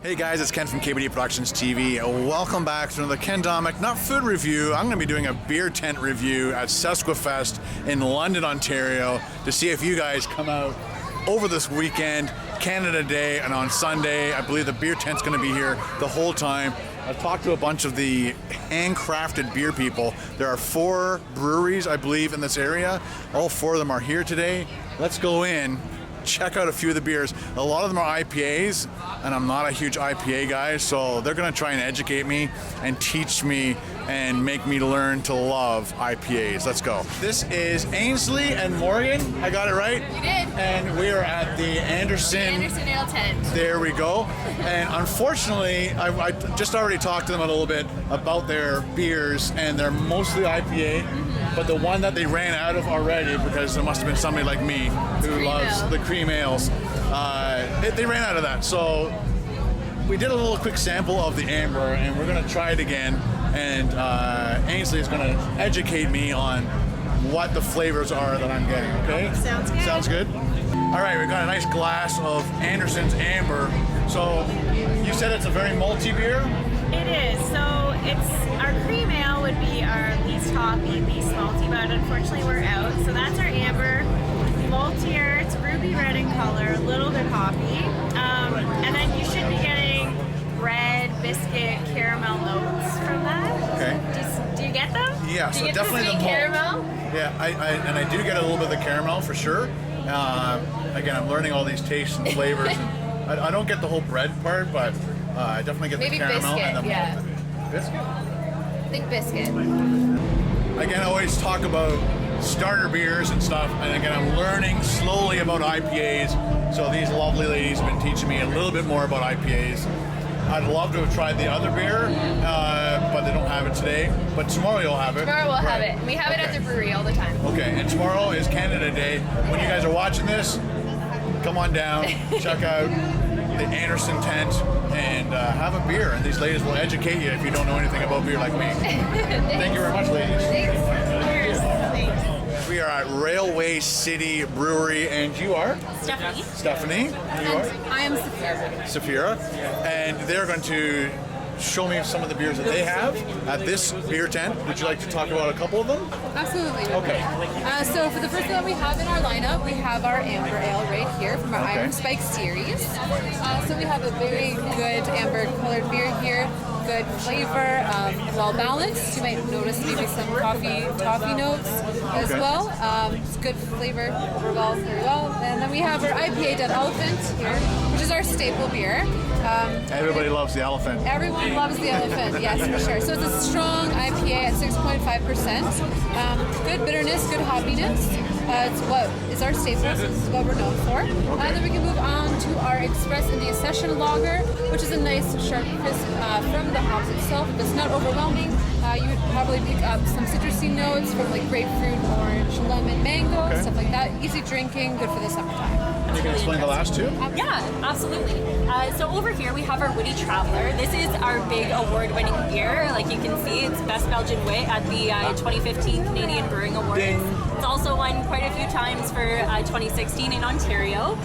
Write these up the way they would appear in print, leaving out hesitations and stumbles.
Hey guys, it's Ken from KBDProductionsTV. Welcome back to another Ken Domik, not food review. I'm going to be doing a beer tent review at Sesquifest in London, Ontario to see if you guys come out over this weekend, Canada Day, and on Sunday. I believe the beer tent's going to be here the whole time. I've talked to a bunch of the handcrafted beer people. There are 4 breweries, I believe, in this area. All 4 of them are here today. Let's go in, check out a few of the beers. A lot of them are IPAs, and I'm not a huge IPA guy, so they're going to try and educate me and teach me and make me learn to love IPAs. Let's go. This is Ainsley and Morgan. I got it right? You did. And we are at the Anderson Ale Tent. There we go. And unfortunately, I just already talked to them a little bit about their beers, and they're mostly IPA. But the one that they ran out of already, because there must have been somebody like me who loves the cream ales, they ran out of that. So we did a little quick sample of the amber, and we're going to try it again. And Ainsley is going to educate me on what the flavors are that I'm getting, okay? Sounds good. Sounds good? All right, we've got a nice glass of Anderson's Amber. So you said it's a very malty beer? It is. So it's our cream ale would be our least hoppy, least malty, but unfortunately we're out. So that's our amber. Maltier, it's ruby red in color, a little bit hoppy. And then you should be getting bread, biscuit, caramel notes from that. Okay. Do you get them? Yeah, do so you get definitely the sweet malt. caramel? Yeah, I do get a little bit of the caramel for sure. Again, I'm learning all these tastes and flavors. And I don't get the whole bread part, but I definitely get Maybe the caramel biscuit, and the yeah. malt. Biscuit? I think biscuit. Again, I always talk about starter beers and stuff, and again, I'm learning slowly about IPAs. So these lovely ladies have been teaching me a little bit more about IPAs. I'd love to have tried the other beer, but they don't have it today. But tomorrow you'll have it. Tomorrow we'll have it. We have it at the brewery all the time. Okay, and tomorrow is Canada Day. When you guys are watching this, come on down, check out the Anderson tent, and have a beer. And these ladies will educate you if you don't know anything about beer like me. Thank you very much, ladies. Thanks. Cheers. Thanks. We are at Railway City Brewery, and you are? Stephanie. Stephanie. And you are? I am Sophia. Sophia. And they're going to show me some of the beers that they have at this beer tent. Would you like to talk about a couple of them? Absolutely. Okay. So for the first thing that we have in our lineup, we have our Amber Ale right here from our Iron Spike series. So we have a very good amber colored beer here. Good flavor, well balanced. You might notice maybe some toffee notes as well. It's good flavor overall, very well. And then we have our IPA Dead Elephant here, which is our staple beer. Everybody loves the elephant. Everyone loves the elephant, yes, for sure. So it's a strong IPA at 6.5%. Good bitterness, good hoppiness. It's what is our staple. This is what we're known for. And then we can move on to our Express India Session Lager, which is a nice sharp crisp from the hops itself. It's not overwhelming. You would probably pick up some citrusy notes from like grapefruit, orange, lemon, mango, stuff like that. Easy drinking, good for the summertime. And you can explain the last two? Yeah, absolutely. So over here we have our Foodie Traveler. This is our big award-winning beer. Like you can see, it's Best Belgian Wit at the 2015 Canadian Brewing Awards. Ding. It's also won quite a few times for 2016 in Ontario.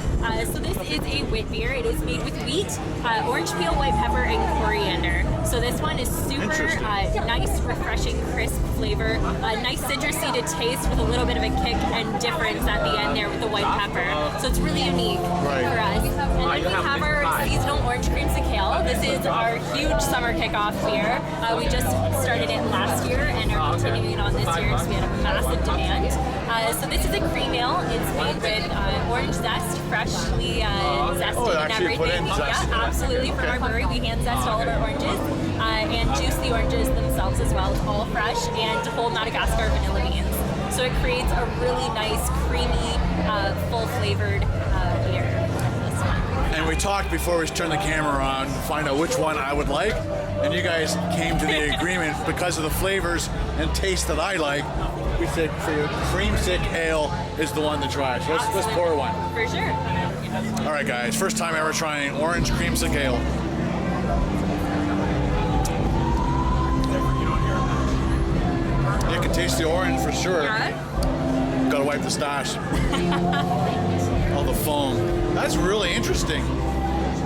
So this is a wit beer. It is made with wheat, orange peel, white pepper, and coriander. So this one is super nice, refreshing, crisp flavor. Nice citrusy to taste with a little bit of a kick and difference at the end there with the white pepper. So it's really unique for us. And then we have our seasonal orange creamsicle. This is our huge summer kickoff beer. We just started it last year and are continuing it on this year because we had a massive demand. So this is a cream ale. It's made with orange zest, freshly zested and everything. Yeah, absolutely. From our brewery, we hand zest all of our oranges and juice the oranges themselves as well. It's all fresh and whole Madagascar vanilla beans. So it creates a really nice, creamy, full-flavored beer. And we talked before we turned the camera on to find out which one I would like, and you guys came to the agreement because of the flavors and taste that I like. We said for your Creamsicle ale is the one to try. So let's pour one. For sure. All right, guys. First time ever trying orange Creamsicle ale. You can taste the orange for sure. Yeah. Gotta wipe the stash. All the foam. That's really interesting.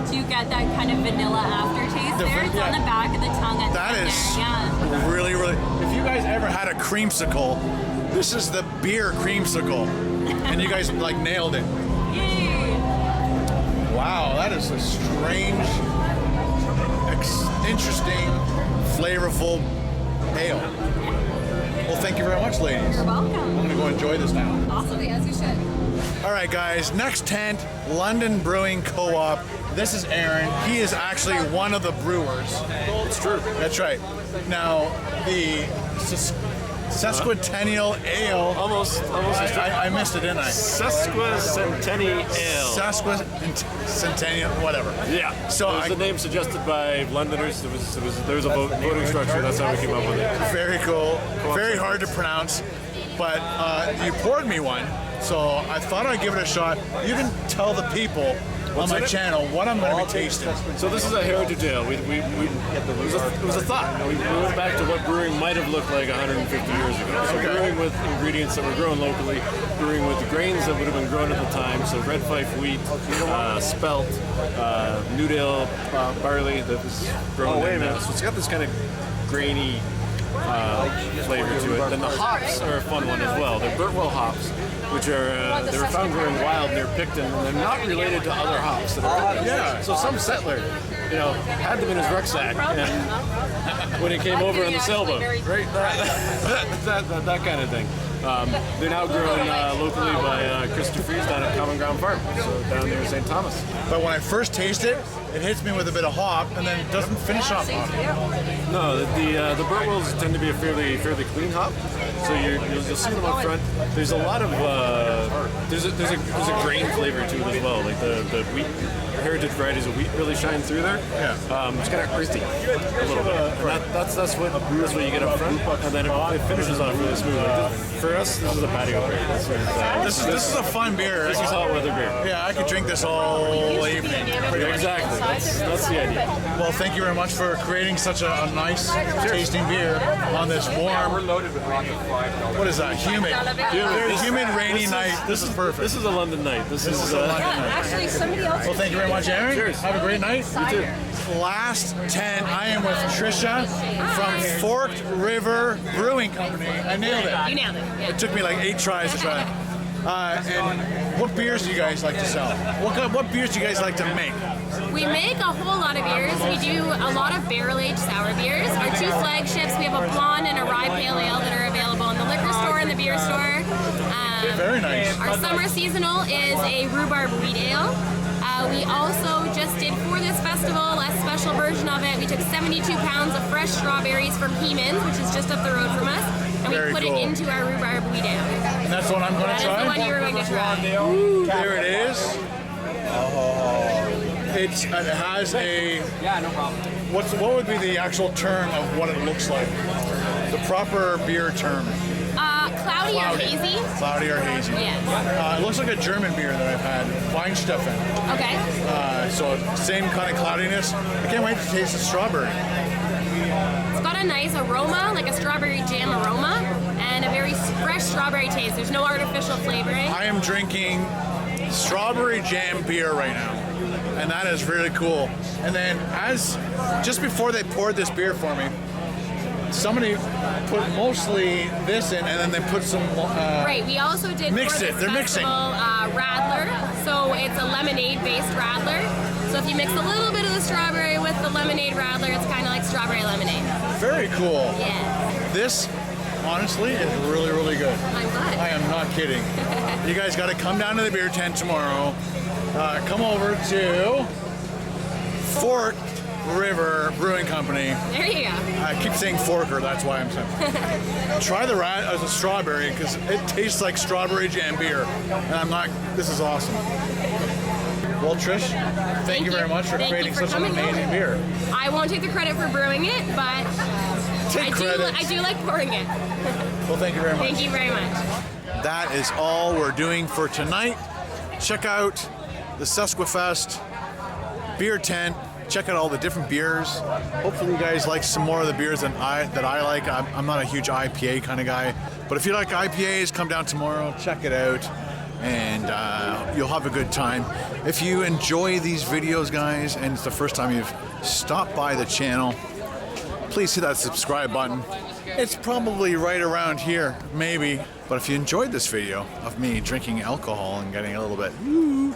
Do you get that kind of vanilla aftertaste there. It's on the back of the tongue. At That the end is there. Yeah. really, really. If you guys ever had a creamsicle, this is the beer creamsicle, and you guys like nailed it. Yay. Wow, that is a strange, interesting, flavorful ale. Well, thank you very much, ladies. You're welcome. I'm gonna go enjoy this now. Absolutely, as you should. All right, guys, next tent, London Brewing Co-op. This is Aaron. He is actually one of the brewers. It's true. That's right. Now, the Sesquicentennial Ale. Almost. I missed it, didn't I? Sesquicentennial Ale. Sesquicentennial, whatever. Yeah. So it was the name suggested by Londoners. There was a voting structure. That's how we came up with it. Very cool. Very hard to pronounce. But you poured me one, so I thought I'd give it a shot. You can tell the people on my channel what I'm going to be tasting. So this is a heritage ale. It was a thought. We went back to what brewing might have looked like 150 years ago. So brewing with ingredients that were grown locally, brewing with the grains that would have been grown at the time. So red fife wheat, spelt, Newdale barley that was grown in. So it's got this kind of grainy flavor to it. Then the hops are a fun one as well. They're Burtwell hops, which are they were found growing wild near Picton, and they're not related to other hops that are So some settler, had them in his rucksack, and when he came over on the sailboat, right? That kind of thing. They're now grown locally by Christopher Fries down at Common Ground Farm, so down there in St. Thomas. But when I first taste it, it hits me with a bit of hop, and then it doesn't finish off hop. No, the Burtwells tend to be a fairly clean hop, so you'll see them up front. There's a lot of there's a grain flavor to it as well. Like the wheat heritage varieties of wheat really shine through there. Yeah. It's kind of earthy a little bit. And that's what you get up front, and then it finishes off really smooth. Like for us, this is a patio beer. This is a fun beer. This is hot weather beer. Yeah, I could drink this all evening. Exactly. That's the idea. Well, thank you very much for creating such a nice tasting beer on this warm. We're loaded with rain at $5. What is that? Humid, rainy night. This is perfect. This is a London night. This is a London night. Actually, somebody else. Well, thank you very much, Aaron. Cheers. Have a great night. You too. Last 10, I am with Trisha from Forked River Brewing Company. I nailed it. You nailed it. Yeah. It took me like 8 tries to try it. And what beers do you guys like to sell? What beers do you guys like to make? We make a whole lot of beers. We do a lot of barrel-aged sour beers. Our 2 flagships, we have a blonde and a rye pale ale that are available in the liquor store and the beer store. Very nice. Our summer seasonal is a rhubarb wheat ale. We also just did for this festival a special version of it. We took 72 pounds of fresh strawberries from Heeman's, which is just up the road from us, and Very we put cool. it into our rhubarb wheat ale. And that's the one I'm going to That is try? the one you're going to try. Ooh, there it is. It has a... Yeah, no problem. What would be the actual term of what it looks like? The proper beer term. Cloudy or hazy? Cloudy or hazy. Yes. It looks like a German beer that I've had. Weinsteffen. Okay. So same kind of cloudiness. I can't wait to taste the strawberry. It's got a nice aroma, like a strawberry jam aroma, and a very fresh strawberry taste. There's no artificial flavoring. I am drinking strawberry jam beer right now, and that is really cool. And then just before they poured this beer for me, somebody put mostly this in, and then they put some... Right, we also did Mixed for it, this they're mixing. festival, Radler. So it's a lemonade-based Radler. So if you mix a little bit of the strawberry with the lemonade Radler, it's kind of like strawberry lemonade. Very cool. Yeah. This, honestly, is really, really good. I'm glad. I am not kidding. You guys got to come down to the beer tent tomorrow. Come over to Forked River Brewing Company. There you go. I keep saying Forker, that's why I'm saying. Try the strawberry, because it tastes like strawberry jam beer. And I'm not, this is awesome. Well, Trish, thank you very much for Thank you creating for such an coming amazing over. beer. I won't take the credit for brewing it, but Take credit. I do like pouring it. Well, thank you very much. Thank you very much. That is all we're doing for tonight. Check out the Sesquifest beer tent. Check out all the different beers. Hopefully you guys like some more of the beers that I like. I'm not a huge IPA kind of guy, but if you like IPAs, come down tomorrow, check it out. and you'll have a good time. If you enjoy these videos, guys, and it's the first time you've stopped by the channel, please hit that subscribe button. It's probably right around here, maybe. But if you enjoyed this video of me drinking alcohol and getting a little bit woo,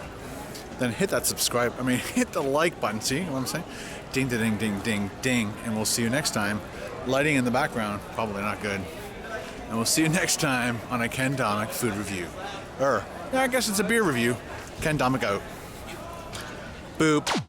then hit that subscribe, hit the like button, see what I'm saying? Ding, ding, ding, ding, ding, ding, and we'll see you next time. Lighting in the background, probably not good. And we'll see you next time on a Ken Domik food review. I guess it's a beer review. Ken Domik out. Boop.